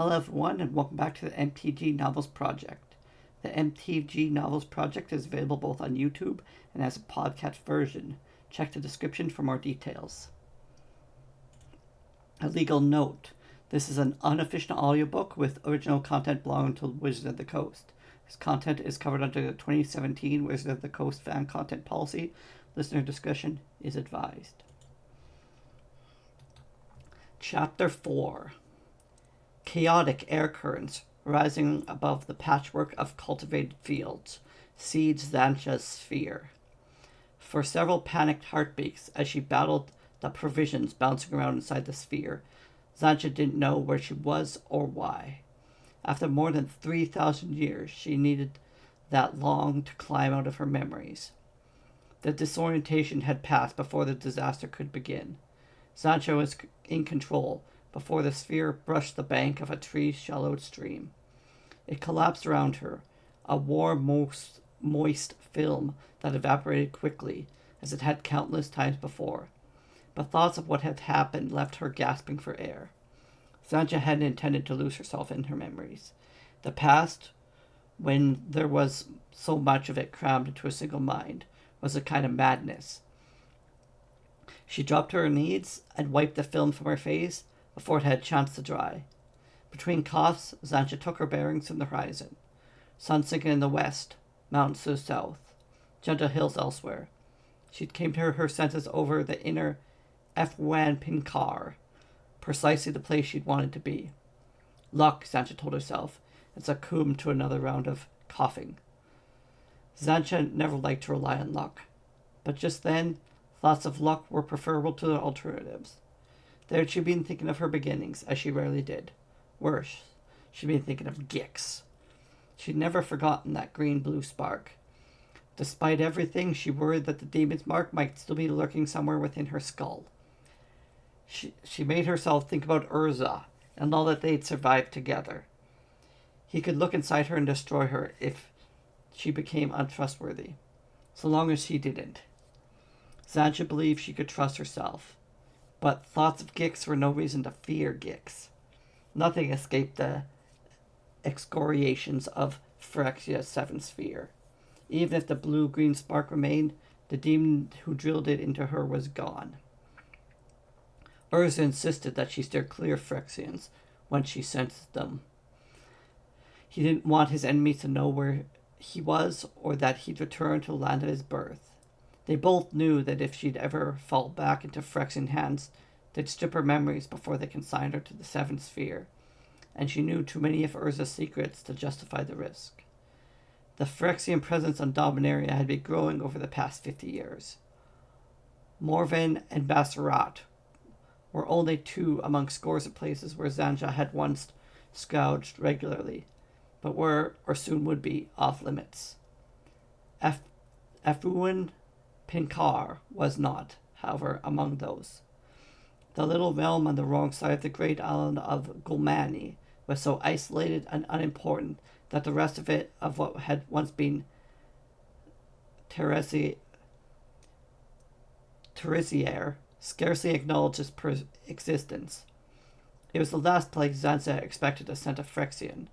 Hello everyone and welcome back to the MTG Novels Project. The MTG Novels Project is available both on YouTube and as a podcast version. Check the description for more details. A legal note. This is an unofficial audiobook with original content belonging to Wizards of the Coast. This content is covered under the 2017 Wizards of the Coast fan content policy. Listener discretion is advised. Chapter 4. Chaotic air currents rising above the patchwork of cultivated fields seeds Xantcha's sphere. For several panicked heartbeats as she battled the provisions bouncing around inside the sphere, Xantcha didn't know where she was or why. After more than 3,000 years, she needed that long to climb out of her memories. The disorientation had passed before the disaster could begin. Xantcha was in control before the sphere brushed the bank of a tree-shallowed stream. It collapsed around her, a warm, moist film that evaporated quickly, as it had countless times before. But thoughts of what had happened left her gasping for air. Xantcha hadn't intended to lose herself in her memories. The past, when there was so much of it crammed into a single mind, was a kind of madness. She dropped to her knees and wiped the film from her face before it had a chance to dry. Between coughs, Xantcha took her bearings from the horizon. Sun sinking in the west, mountains to the south, gentle hills elsewhere. She came to her senses over the inner Thran Pinkar, precisely the place she'd wanted to be. Luck, Xantcha told herself, and succumbed to another round of coughing. Xantcha never liked to rely on luck, but just then, thoughts of luck were preferable to the alternatives. There she'd been thinking of her beginnings, as she rarely did. Worse, she'd been thinking of Gix. She'd never forgotten that green-blue spark. Despite everything, she worried that the demon's mark might still be lurking somewhere within her skull. She made herself think about Urza, and all that they'd survived together. He could look inside her and destroy her if she became untrustworthy, so long as she didn't. Xantcha believed she could trust herself. But thoughts of Gix were no reason to fear Gix. Nothing escaped the excoriations of Phyrexia's seventh sphere. Even if the blue-green spark remained, the demon who drilled it into her was gone. Urza insisted that she steer clear of Phyrexians when she sensed them. He didn't want his enemies to know where he was or that he'd return to the land of his birth. They both knew that if she'd ever fall back into Phyrexian hands, they'd strip her memories before they consigned her to the seventh sphere, and she knew too many of Urza's secrets to justify the risk. The Phyrexian presence on Dominaria had been growing over the past 50 years. Morven and Bassarat were only two among scores of places where Xantcha had once scourged regularly, but were, or soon would be, off limits. Thran Pinkar was not, however, among those. The little realm on the wrong side of the great island of Gulmani was so isolated and unimportant that the rest of it, of what had once been Teresiare, scarcely acknowledged its existence. It was the last place Xantcha expected to send a Phyrexian.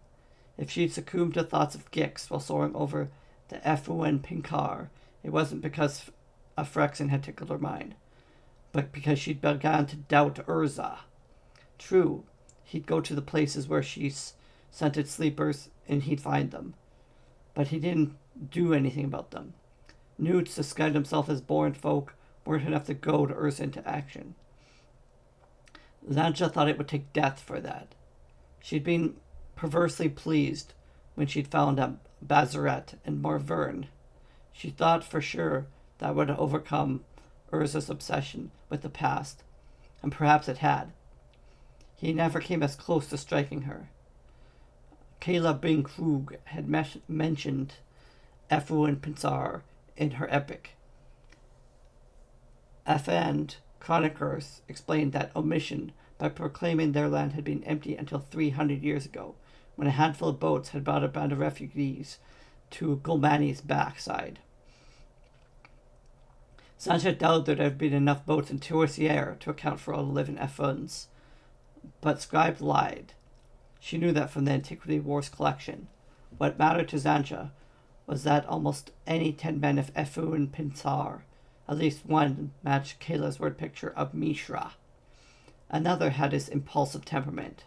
If she'd succumbed to thoughts of Gix while soaring over the Thran Pinkar, it wasn't because a Phyrexian had tickled her mind, but because she'd begun to doubt Urza. True, he'd go to the places where she scented sleepers, and he'd find them. But he didn't do anything about them. Newts, disguised himself as born folk, weren't enough to goad Urza into action. Xantcha thought it would take death for that. She'd been perversely pleased when she'd found Bassarat and Morvern. She thought for sure that would overcome Urza's obsession with the past, and perhaps it had. He never came as close to striking her. Kayla Bing Krug had mentioned Thran Pinsar in her epic. Afand chroniclers explained that omission by proclaiming their land had been empty until 300 years ago, when a handful of boats had brought a band of refugees to Gulmani's backside. Xantcha doubted there had been enough boats in Teresiare to account for all the living Effans, but Scribe lied. She knew that from the Antiquity Wars collection. What mattered to Zancha was that almost any 10 men of Efu and Pinsar, at least one, matched Kayla's word picture of Mishra. Another had his impulsive temperament.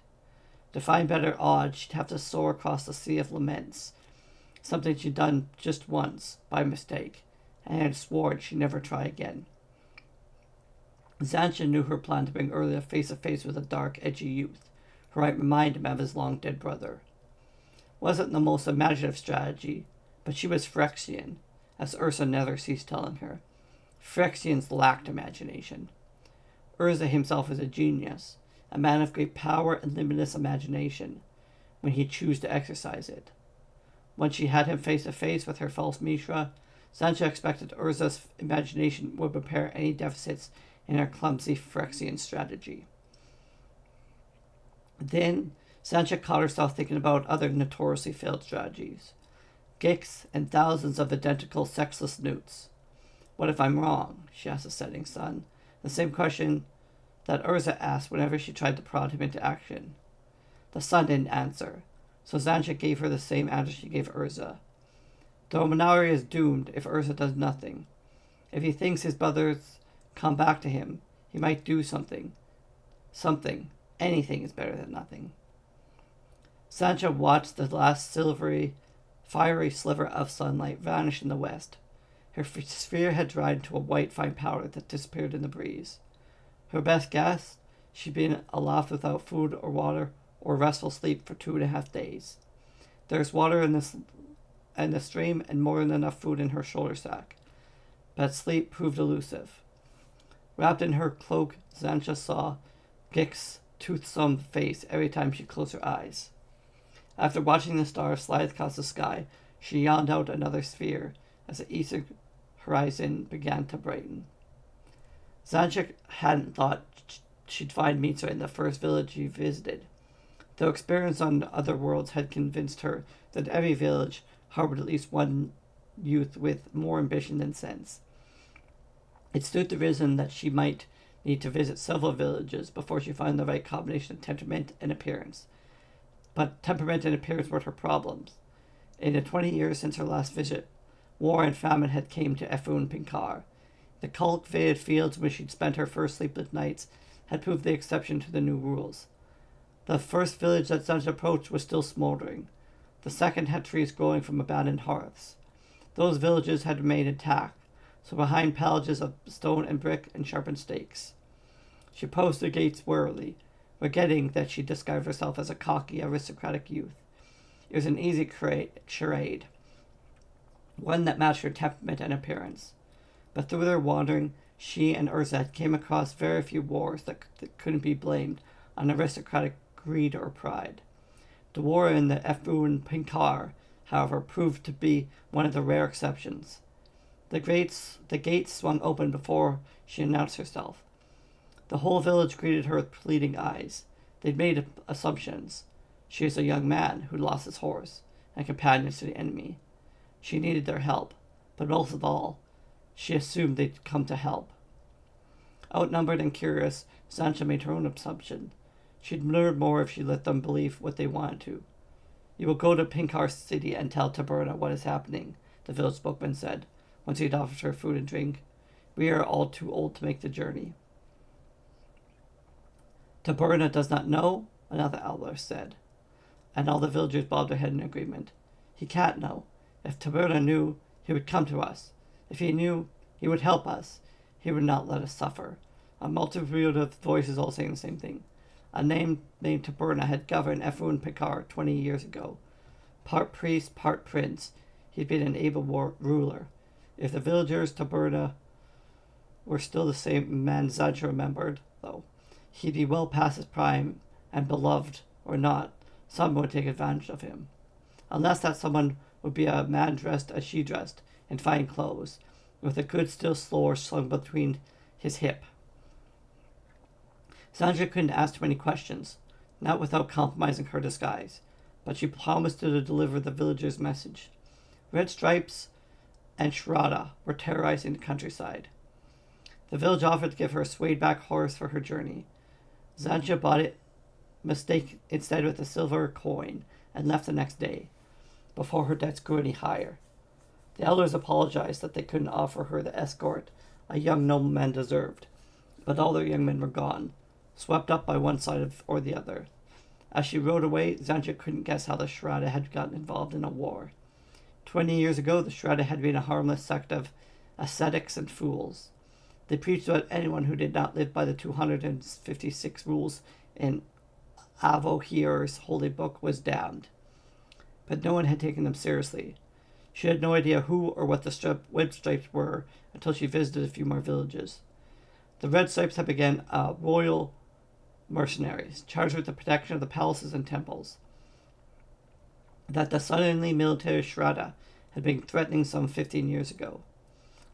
To find better odds, she'd have to soar across the Sea of Laments, something she'd done just once, by mistake, and had sworn she'd never try again. Zancha knew her plan to bring Urza face to face with a dark, edgy youth, who might remind him of his long-dead brother. Wasn't the most imaginative strategy, but she was Phyrexian, as Urza never ceased telling her. Phyrexians lacked imagination. Urza himself is a genius, a man of great power and limitless imagination, when he chose to exercise it. When she had him face to face with her false Mishra, Zancha expected Urza's imagination would repair any deficits in her clumsy Phyrexian strategy. Then, Zancha caught herself thinking about other notoriously failed strategies. Gix and thousands of identical sexless newts. What if I'm wrong? She asked the setting sun, the same question that Urza asked whenever she tried to prod him into action. The sun didn't answer, so Zancha gave her the same answer she gave Urza. Dominaria is doomed if Urza does nothing. If he thinks his brothers come back to him, he might do something. Something. Anything is better than nothing. Zancha watched the last silvery, fiery sliver of sunlight vanish in the west. Her sphere had dried into a white fine powder that disappeared in the breeze. Her best guess, she'd been aloft without food or water or restful sleep for 2.5 days. There's water in the stream and more than enough food in her shoulder sack, but sleep proved elusive. Wrapped in her cloak, Zancha saw Gix's toothsome face every time she closed her eyes. After watching the stars slide across the sky, she yawned out another sphere as the eastern horizon began to brighten. Zancha hadn't thought she'd find Mitra in the first village she visited, though experience on other worlds had convinced her that every village harbored at least one youth with more ambition than sense. It stood to reason that she might need to visit several villages before she found the right combination of temperament and appearance. But temperament and appearance weren't her problems. In the 20 years since her last visit, war and famine had come to Efu and Pinkar. The cultivated fields in which she'd spent her first sleepless nights had proved the exception to the new rules. The first village that Zancha approached was still smoldering. The second had trees growing from abandoned hearths. Those villages had remained intact, so behind palaces of stone and brick and sharpened stakes. She approached the gates warily, forgetting that she disguised herself as a cocky, aristocratic youth. It was an easy charade, one that matched her temperament and appearance. But through their wandering, she and Urza came across very few wars that couldn't be blamed on aristocratic greed or pride. The war in the Efu and Pinkar, however, proved to be one of the rare exceptions. The gates swung open before she announced herself. The whole village greeted her with pleading eyes. They'd made assumptions. She was a young man who'd lost his horse, and companions to the enemy. She needed their help, but most of all, she assumed they'd come to help. Outnumbered and curious, Zancha made her own assumption. She'd learn more if she let them believe what they wanted to. You will go to Pinkar City and tell Taberna what is happening, the village spokesman said, once he had offered her food and drink. We are all too old to make the journey. Taberna does not know, another elder said, and all the villagers bobbed their head in agreement. He can't know. If Taberna knew, he would come to us. If he knew, he would help us. He would not let us suffer. A multitude of voices all saying the same thing. A name named Taberna had governed Efu and Pinkar 20 years ago. Part priest, part prince, he'd been an able ruler. If the villagers Taberna were still the same man Zancha remembered, though, he'd be well past his prime, and beloved or not, someone would take advantage of him. Unless that someone would be a man dressed as she dressed, in fine clothes, with a good steel sword slung between his hip. Zancha couldn't ask too many questions, not without compromising her disguise, but she promised to deliver the villagers' message. Red Stripes and Shrada were terrorizing the countryside. The village offered to give her a swayed-back horse for her journey. Zancha bought it mistake instead with a silver coin and left the next day, before her debts grew any higher. The elders apologized that they couldn't offer her the escort a young nobleman deserved, but all their young men were gone, swept up by one side or the other. As she rode away, Xantcha couldn't guess how the Shraddha had gotten involved in a war. 20 years ago, the Shraddha had been a harmless sect of ascetics and fools. They preached that anyone who did not live by the 256 rules in Avohir's holy book was damned. But no one had taken them seriously. She had no idea who or what the Red Stripes were until she visited a few more villages. The Red Stripes had begun royal mercenaries, charged with the protection of the palaces and temples. That the suddenly military Shraddha had been threatening some 15 years ago.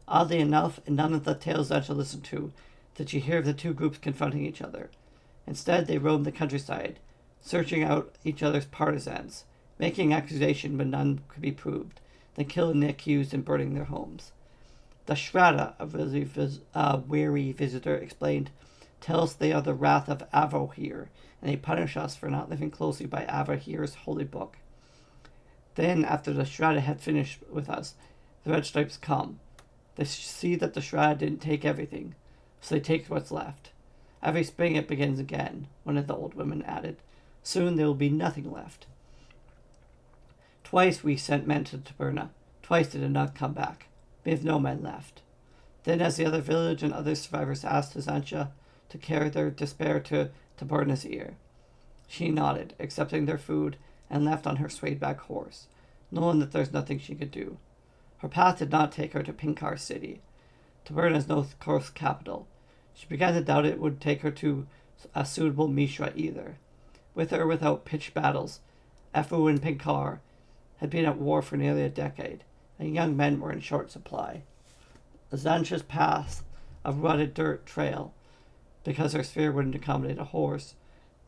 Oddly enough, in none of the tales Xantcha listened to did she hear of the two groups confronting each other. Instead, they roamed the countryside, searching out each other's partisans, making accusation when none could be proved, then killing the accused and burning their homes. The Shraddha, a weary visitor explained, tell us they are the wrath of Avohir, and they punish us for not living closely by Avohir's holy book. Then, after the Shraddha had finished with us, the Red Stripes come. They see that the Shraddha didn't take everything, so they take what's left. Every spring it begins again, one of the old women added. Soon there will be nothing left. Twice we sent men to Taberna. Twice they did not come back. We have no men left. Then, as the other village and other survivors asked Xantcha to carry their despair to Taberna's ear, she nodded, accepting their food, and left on her swayed-back horse, knowing that there's nothing she could do. Her path did not take her to Pinkar City. Taberna's North Coast capital. She began to doubt it would take her to a suitable Mishra either. With or without pitched battles, Efu and Pinkar had been at war for nearly a decade, and young men were in short supply. Xantcha's path, a rutted dirt trail, because her sphere wouldn't accommodate a horse,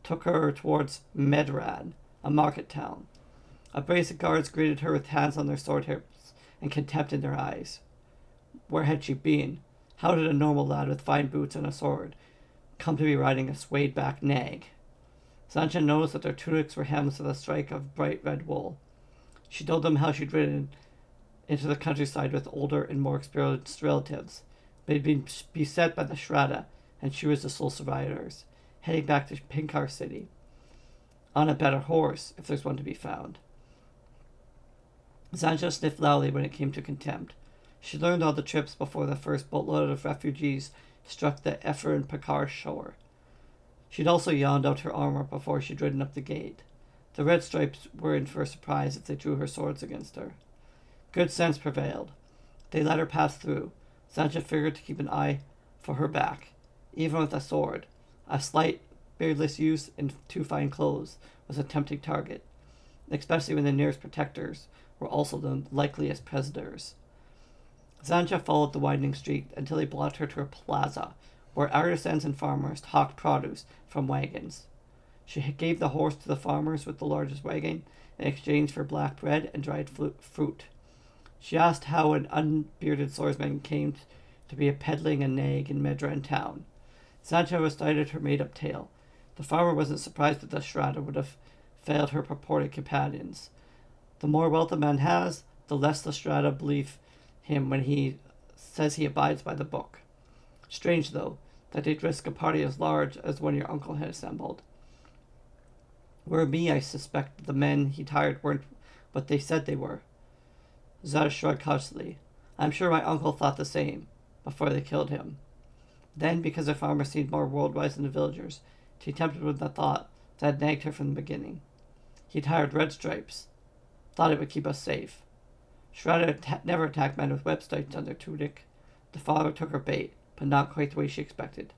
took her towards Medran, a market town. A brace of guards greeted her with hands on their sword hips and contempt in their eyes. Where had she been? How did a normal lad with fine boots and a sword come to be riding a swayed-back nag? Xantcha noticed that their tunics were hems with a stripe of bright red wool. She told them how she'd ridden into the countryside with older and more experienced relatives, but had been beset by the Shraddha, and she was the sole survivors, heading back to Pinkar City. On a better horse, if there's one to be found. Xantcha sniffed loudly when it came to contempt. She learned all the trips before the first boatload of refugees struck the Efer and Pinkar shore. She'd also yawned out her armor before she'd ridden up the gate. The Red Stripes were in for a surprise if they drew her swords against her. Good sense prevailed. They let her pass through. Xantcha figured to keep an eye for her back. Even with a sword, a slight, beardless youth in too fine clothes was a tempting target, especially when the nearest protectors were also the likeliest prisoners. Xantcha followed the widening street until he brought her to a plaza, where artisans and farmers hawked produce from wagons. She gave the horse to the farmers with the largest wagon in exchange for black bread and dried fruit. She asked how an unbearded swordsman came to be peddling a nag in Medran town. Xantcha recited her made-up tale. The farmer wasn't surprised that the Shraddha would have failed her purported companions. The more wealth a man has, the less the Shraddha believe him when he says he abides by the book. Strange, though, that they'd risk a party as large as one your uncle had assembled. Were me, I suspect the men he tired weren't what they said they were. Xantcha shrugged cautiously. I'm sure my uncle thought the same, before they killed him. Then, because the farmer seemed more world-wise than the villagers, she tempted with the thought that had nagged her from the beginning. He'd hired Red Stripes. Thought it would keep us safe. Shraddha never attacked men with web stripes on their tunic. The father took her bait, but not quite the way she expected.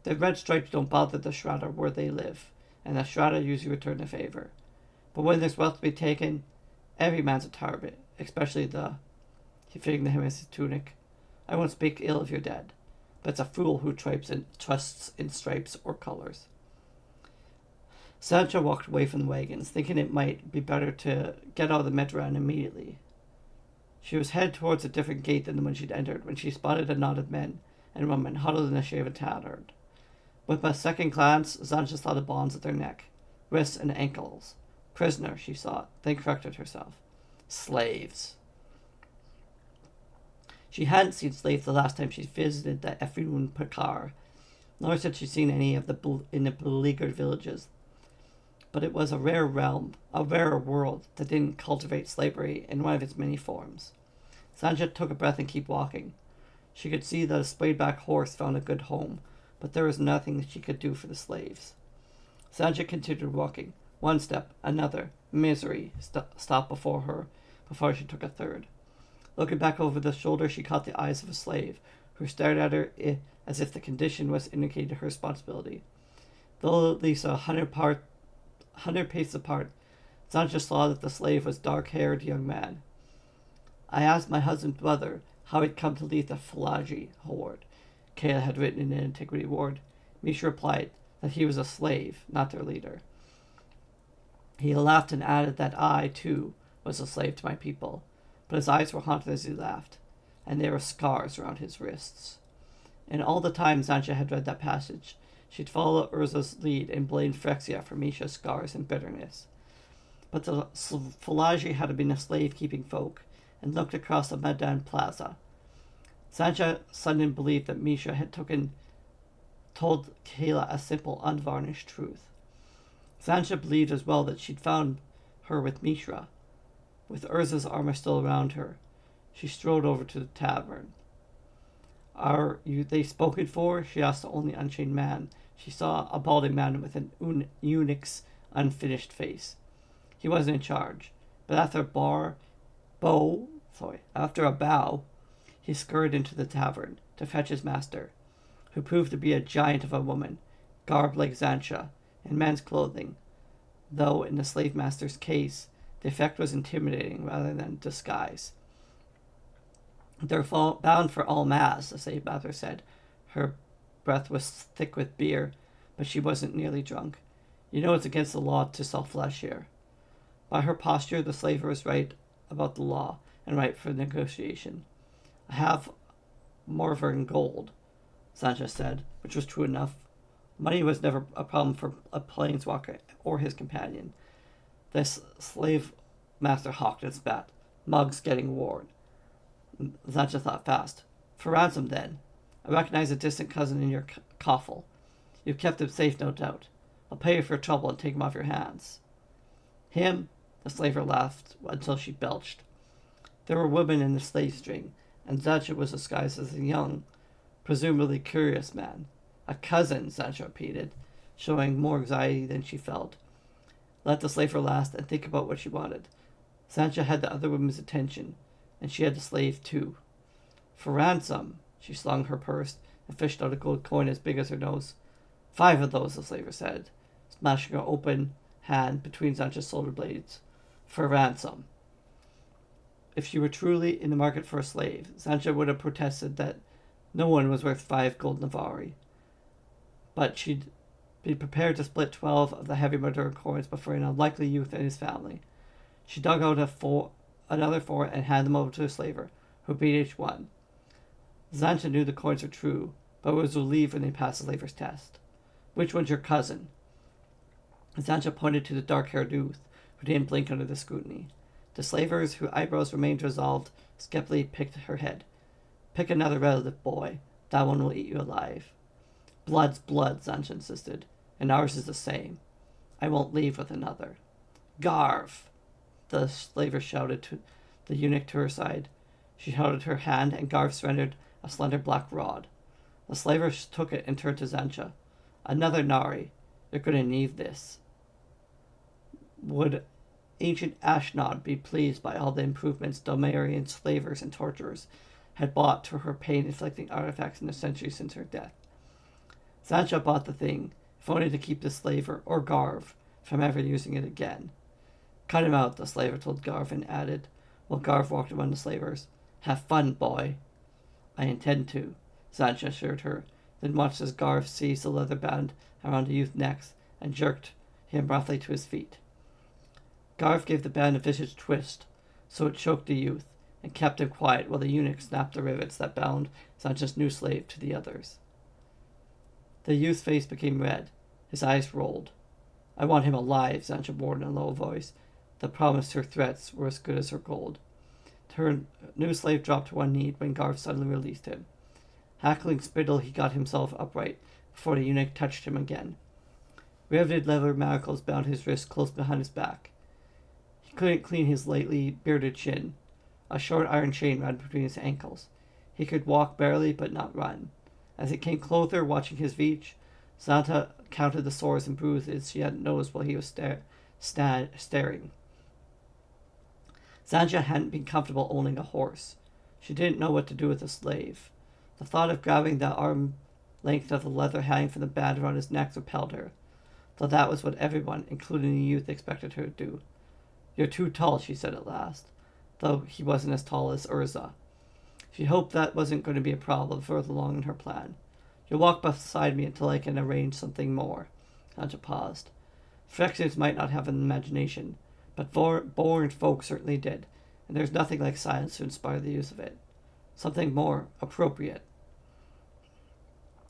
The Red Stripes don't bother the Shraddha where they live, and the Shraddha usually return the favor. But when there's wealth to be taken, every man's a target, especially he fitting him as his tunic. I won't speak ill of your dead, but it's a fool who trusts in stripes or colors. Xantcha walked away from the wagons, thinking it might be better to get out of the Medran immediately. She was headed towards a different gate than the one she'd entered when she spotted a knot of men and women huddled in the shade of a tavern. With a second glance, Sancha saw the bonds at their neck, wrists, and ankles. Prisoner, she thought, then corrected herself. Slaves. She hadn't seen slaves the last time she visited the Efrun Pakar, nor had she seen any of in the beleaguered villages. But it was a rare realm, a rarer world that didn't cultivate slavery in one of its many forms. Sancha took a breath and kept walking. She could see that a splayed-back horse found a good home, but there was nothing that she could do for the slaves. Sancha continued walking. One step, another. Misery stopped before her, before she took a third. Looking back over the shoulder, she caught the eyes of a slave, who stared at her as if the condition was indicating her responsibility. Though at least 100 paces apart, Sancha saw that the slave was a dark-haired young man. I asked my husband's brother how he'd come to lead the Falaji horde, Kayla had written in an antiquity ward. Misha replied that he was a slave, not their leader. He laughed and added that I, too, was a slave to my people, but his eyes were haunted as he laughed, and there were scars around his wrists. And all the time Sancha had read that passage, she'd follow Urza's lead and blamed Phyrexia for Misha's scars and bitterness. But the Falaji had been a slave-keeping folk, and looked across the Medan Plaza. Sancha suddenly believed that Misha had told Kayla a simple, unvarnished truth. Sancha believed as well that she'd found her with Mishra. With Urza's armor still around her, she strode over to the tavern. Are they spoken for? She asked the only unchained man. She saw a balding man with an eunuch's unfinished face. He wasn't in charge, but after a bow, he scurried into the tavern to fetch his master, who proved to be a giant of a woman, garbed like Sancha, in men's clothing, though in the slave master's case, the effect was intimidating rather than disguise. They're bound for all mass, the slave master said. Her breath was thick with beer, but she wasn't nearly drunk. You know it's against the law to sell flesh here. By her posture, the slaver was right about the law, and right for negotiation. I have mortar and gold, Sancha said, which was true enough. Money was never a problem for a Planeswalker or his companion. This slave master hawked and spat, mugs getting worn. Sancha thought fast. For ransom, then. I recognize a distant cousin in your coffle. You've kept him safe, no doubt. I'll pay you for your trouble and take him off your hands. Him? The slaver laughed until she belched. There were women in the slave string, and Sancha was disguised as a young, presumably curious man. A cousin, Sancha repeated, showing more anxiety than she felt. Let the slaver last and think about what she wanted. Sancha had the other woman's attention, and she had the slave too. For ransom, she slung her purse and fished out a gold coin as big as her nose. 5 of those, the slaver said, smashing her open hand between Sancha's shoulder blades. For ransom. If she were truly in the market for a slave, Sancha would have protested that no one was worth 5 gold Navari. But she'd be prepared to split 12 of the heavy murder coins before an unlikely youth and his family. She dug out another 4 and handed them over to the slaver, who beat each one. Sancha knew the coins were true, but was relieved when they passed the slaver's test. Which one's your cousin? Sancha pointed to the dark-haired youth, who didn't blink under the scrutiny. The slavers, whose eyebrows remained resolved, skeptically picked her head. Pick another relative, boy. That one will eat you alive. Blood's blood, Sancha insisted, and ours is the same. I won't leave with another. Garv! The slaver shouted to the eunuch to her side. She held out her hand, and Garv surrendered a slender black rod. The slaver took it and turned to Sancha. Another Nari. You're going to need this. Would ancient Ashnod be pleased by all the improvements Domarian slavers and torturers had bought to her pain-inflicting artifacts in the centuries since her death? Sancha bought the thing, if only to keep the slaver, or Garv, from ever using it again. Cut him out, the slaver told Garv, and added, while Garv walked among the slavers. Have fun, boy. I intend to, Sancha assured her, then watched as Garv seized the leather band around the youth's neck and jerked him roughly to his feet. Garv gave the band a vicious twist, so it choked the youth, and kept him quiet while the eunuch snapped the rivets that bound Sancha's new slave to the others. The youth's face became red. His eyes rolled. I want him alive, Sancha warned in a low voice. The promise her threats were as good as her gold. Her new slave dropped to one knee when Garv suddenly released him. Hackling spittle, he got himself upright before the eunuch touched him again. Riveted leather manacles bound his wrists close behind his back. He couldn't clean his lightly bearded chin. A short iron chain ran between his ankles. He could walk barely, but not run. As he came closer, watching his reach, Santa counted the sores and bruises she hadn't noticed while he was staring. Sanja hadn't been comfortable owning a horse. She didn't know what to do with a slave. The thought of grabbing the arm length of the leather hanging from the band around his neck repelled her, though that was what everyone, including the youth, expected her to do. You're too tall, she said at last, though he wasn't as tall as Urza. She hoped that wasn't going to be a problem further along in her plan. You'll walk beside me until I can arrange something more. Sanja paused. Phyrexians might not have an imagination, but born folk certainly did, and there's nothing like silence to inspire the use of it. Something more appropriate.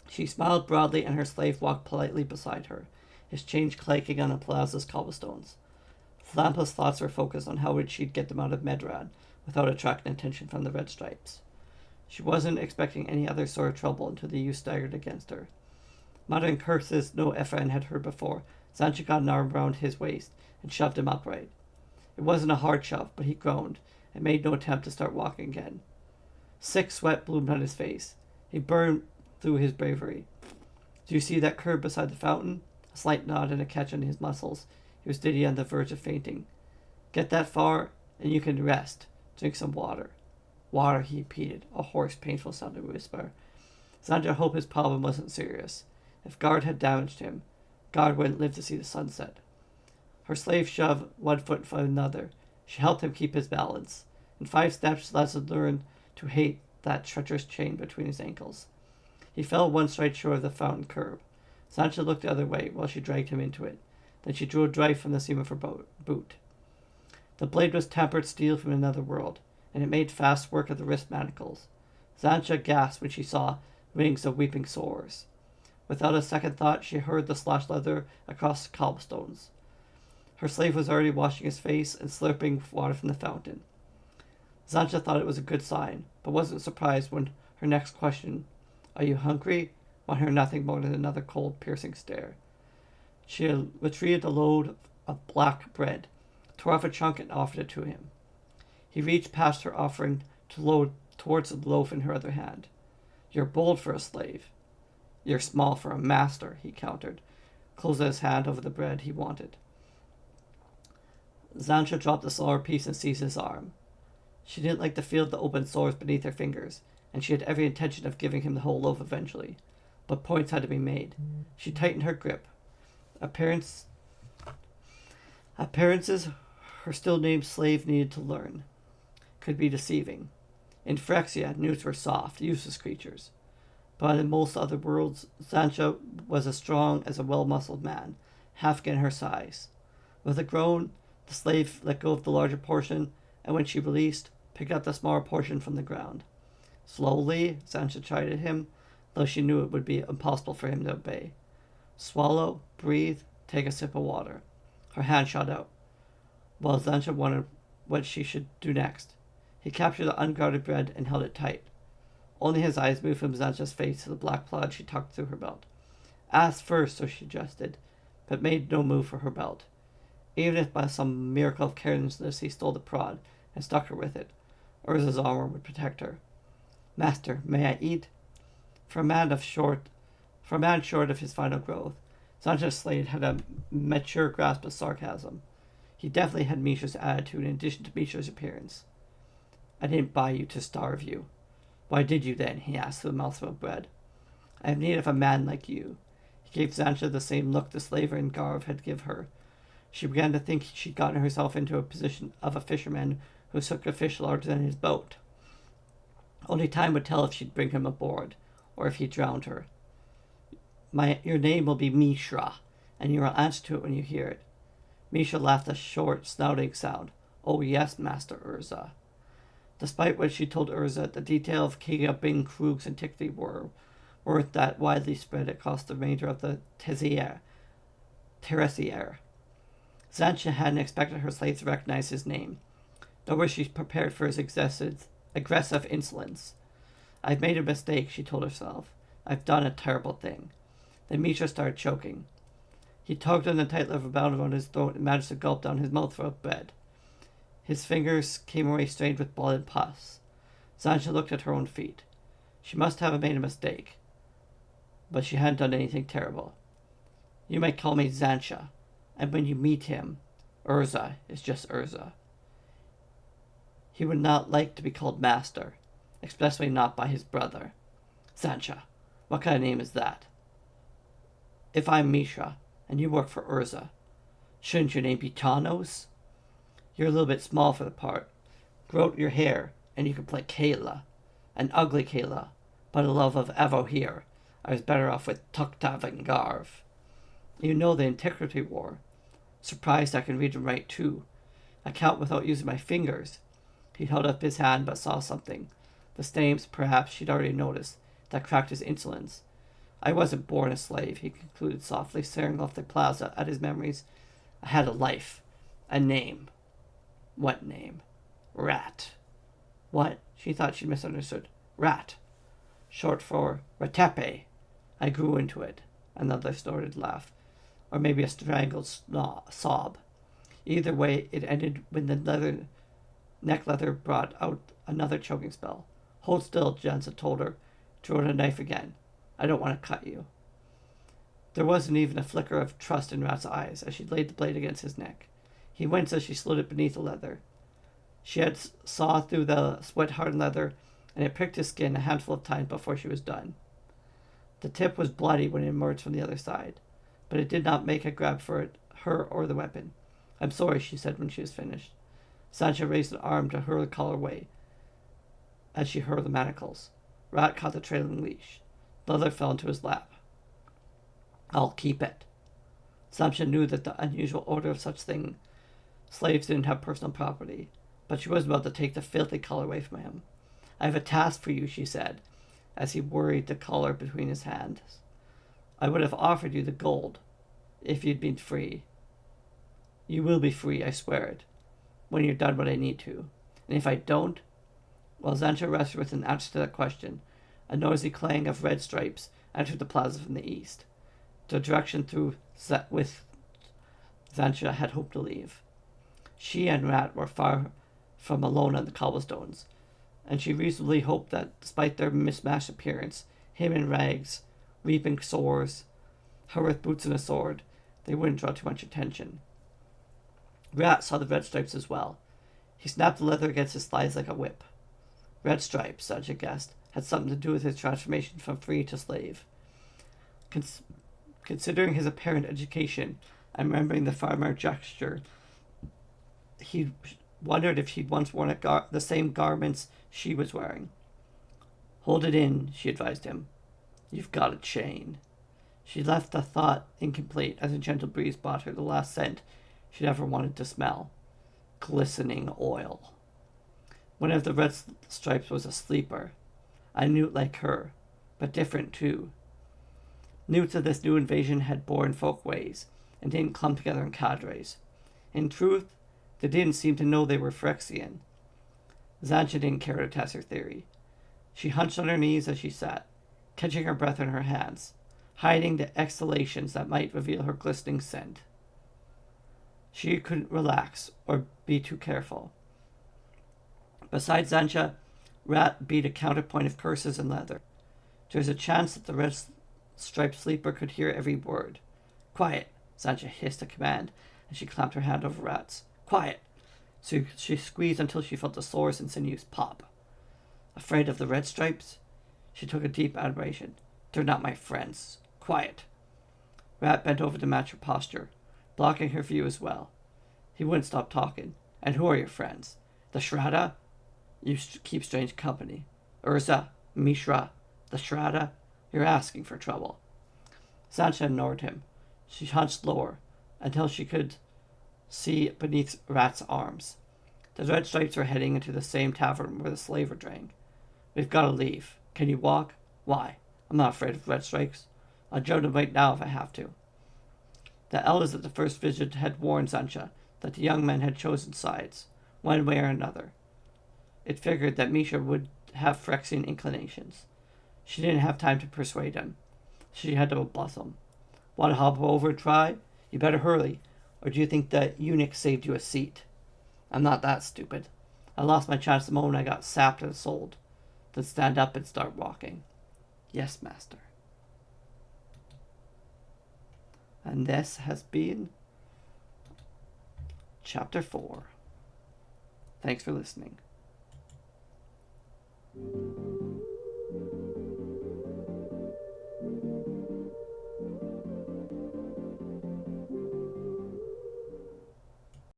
She smiled broadly, and her slave walked politely beside her, his chains clanking on the plaza's cobblestones. Thlampa's thoughts were focused on how she'd get them out of Medran without attracting attention from the Red Stripes. She wasn't expecting any other sort of trouble until the youth staggered against her. Muttering curses no Ephraim had heard before, Sancha got an arm round his waist and shoved him upright. It wasn't a hard shove, but he groaned and made no attempt to start walking again. Sick sweat bloomed on his face. He burned through his bravery. Do you see that curve beside the fountain? A slight nod and a catch on his muscles. He was dizzy on the verge of fainting. Get that far, and you can rest. Drink some water. Water, he repeated, a hoarse, painful sounding whisper. Sandra hoped his problem wasn't serious. If Guard had damaged him, Guard wouldn't live to see the sunset. Her slave shoved one foot in front of another. She helped him keep his balance. In 5 steps, Lazard learned to hate that treacherous chain between his ankles. He fell one stride short of the fountain curb. Sancha looked the other way while she dragged him into it. Then she drew a drive from the seam of her boot. The blade was tempered steel from another world, and it made fast work of the wrist manacles. Sancha gasped when she saw rings of weeping sores. Without a second thought, she hurled the slashed leather across the cobblestones. Her slave was already washing his face and slurping water from the fountain. Sancha thought it was a good sign, but wasn't surprised when her next question, "Are you hungry?" won her nothing more than another cold, piercing stare. She had retrieved a load of black bread, tore off a chunk, and offered it to him. He reached past her, offering to load towards the loaf in her other hand. "You're bold for a slave." "You're small for a master," he countered, closing his hand over the bread he wanted. Sancha dropped the smaller piece and seized his arm. She didn't like to feel the open sores beneath her fingers, and she had every intention of giving him the whole loaf eventually. But points had to be made. She tightened her grip. Appearances her still-named slave needed to learn could be deceiving. In Phyrexia, newts were soft, useless creatures. But in most other worlds, Sancha was as strong as a well-muscled man, half again her size. With a groan, the slave let go of the larger portion, and when she released, picked up the smaller portion from the ground. Slowly, Sancha chided him, though she knew it would be impossible for him to obey. Swallow, breathe, take a sip of water. Her hand shot out, while Sancha wondered what she should do next. He captured the unguarded bread and held it tight. Only his eyes moved from Sancha's face to the black plaid she tucked through her belt. Ask first, so she suggested, but made no move for her belt. Even if by some miracle of carelessness he stole the prod and stuck her with it, Urza's armor would protect her. "Master, may I eat?" For a man short of his final growth, Sancha Slade had a mature grasp of sarcasm. He definitely had Misha's attitude in addition to Misha's appearance. "I didn't buy you to starve you." "Why did you then?" he asked through a mouthful of bread. "I have need of a man like you." He gave Sancha the same look the slaver in Garv had given her. She began to think she'd gotten herself into a position of a fisherman who took a fish larger than his boat. Only time would tell if she'd bring him aboard, or if he drowned her. Your name will be Mishra, and you will answer to it when you hear it." Misha laughed a short, snouting sound. "Oh yes, Master Urza." Despite what she told Urza, the detail of kicking up Bing, Krugs, and Tikvi were word that widely spread across the remainder of the Tertiaire. Xantia hadn't expected her slaves to recognize his name, nor was she prepared for his aggressive insolence. "I've made a mistake," she told herself. "I've done a terrible thing." Then Mishra started choking. He tugged on the tight leather bound around his throat and managed to gulp down his mouthful of bread. His fingers came away stained with blood and pus. Xantia looked at her own feet. She must have made a mistake, but she hadn't done anything terrible. "You might call me Xantia, and when you meet him, Urza is just Urza. He would not like to be called master, especially not by his brother." "Xantia, what kind of name is that?" "If I'm Mishra, and you work for Urza, shouldn't your name be Tanos? You're a little bit small for the part. Grow out your hair, and you could play Kayla. An ugly Kayla, but a love of Evo here. I was better off with Tuktav and Garv. You know the Antiquity War. Surprised I can read and write too. I count without using my fingers." He held up his hand but saw something. The stains, perhaps she'd already noticed, that cracked his insolence. "I wasn't born a slave," he concluded softly, staring off the plaza at his memories. "I had a life. A name." "What name?" "Rat." "What?" She thought she misunderstood. "Rat. Short for Ratepe. I grew into it." Another snorted laugh. Or maybe a strangled sob. Either way, it ended when the neck leather brought out another choking spell. "Hold still," Jansa told her, drawing a knife again. "I don't want to cut you." There wasn't even a flicker of trust in Rat's eyes as she laid the blade against his neck. He winced as she slid it beneath the leather. She had sawed through the sweat-hardened leather, and it pricked his skin a handful of times before she was done. The tip was bloody when it emerged from the other side, but it did not make a grab for it, her or the weapon. "I'm sorry," she said when she was finished. Sancha raised an arm to hurl the collar away as she hurled the manacles. Rat caught the trailing leash. The leather fell into his lap. "I'll keep it." Sancha knew that the unusual order of such thing. Slaves didn't have personal property, but she was about to take the filthy collar away from him. "I have a task for you," she said, as he worried the collar between his hands. "I would have offered you the gold, if you'd been free. You will be free, I swear it, when you're done what I need to. And if I don't..." While Xantia rested with an answer to that question, a noisy clang of red stripes entered the plaza from the east, the direction through which Xantia had hoped to leave. She and Rat were far from alone on the cobblestones, and she reasonably hoped that, despite their mismatched appearance, him in rags, reaping sores, her with boots and a sword, they wouldn't draw too much attention. Rat saw the red stripes as well. He snapped the leather against his thighs like a whip. Red stripes, Sancha guessed, had something to do with his transformation from free to slave. Considering his apparent education and remembering the farmer gesture, he wondered if he'd once worn the same garments she was wearing. "Hold it in," she advised him. "You've got a chain." She left the thought incomplete as a gentle breeze brought her the last scent she'd ever wanted to smell. Glistening oil. One of the red stripes was a sleeper. A newt like her, but different too. Newts of this new invasion had born folk ways, and didn't clump together in cadres. In truth, they didn't seem to know they were Phyrexian. Xantia didn't care to test her theory. She hunched on her knees as she sat, catching her breath in her hands, hiding the exhalations that might reveal her glistening scent. She couldn't relax or be too careful. Besides Xantia, Rat beat a counterpoint of curses and leather. There was a chance that the red-striped sleeper could hear every word. "Quiet!" Xantia hissed a command, and she clamped her hand over Rat's. "Quiet!" So she squeezed until she felt the sores and sinews pop. "Afraid of the red stripes?" She took a deep admiration. "They're not my friends. Quiet!" Rat bent over to match her posture, blocking her view as well. He wouldn't stop talking. "And who are your friends? The Shraddha? You keep strange company. Urza, Mishra, the Shraddha? You're asking for trouble." Sancha ignored him. She hunched lower, until she could see beneath Rat's arms. The red stripes were heading into the same tavern where the slaver drank. "We've got to leave. Can you walk?" "Why?" I'm not afraid of red strikes. I'll join them right now if I have to. The elders at the first visit had warned Zancha that the young men had chosen sides, one way or another. It figured that Misha would have Phyrexian inclinations. She didn't have time to persuade him. She had to bless him. Want to hop over and try? You better hurry, or do you think that eunuch saved you a seat? I'm not that stupid. I lost my chance the moment I got sapped and sold. Then stand up and start walking. Yes, master. And this has been Chapter 4. Thanks for listening.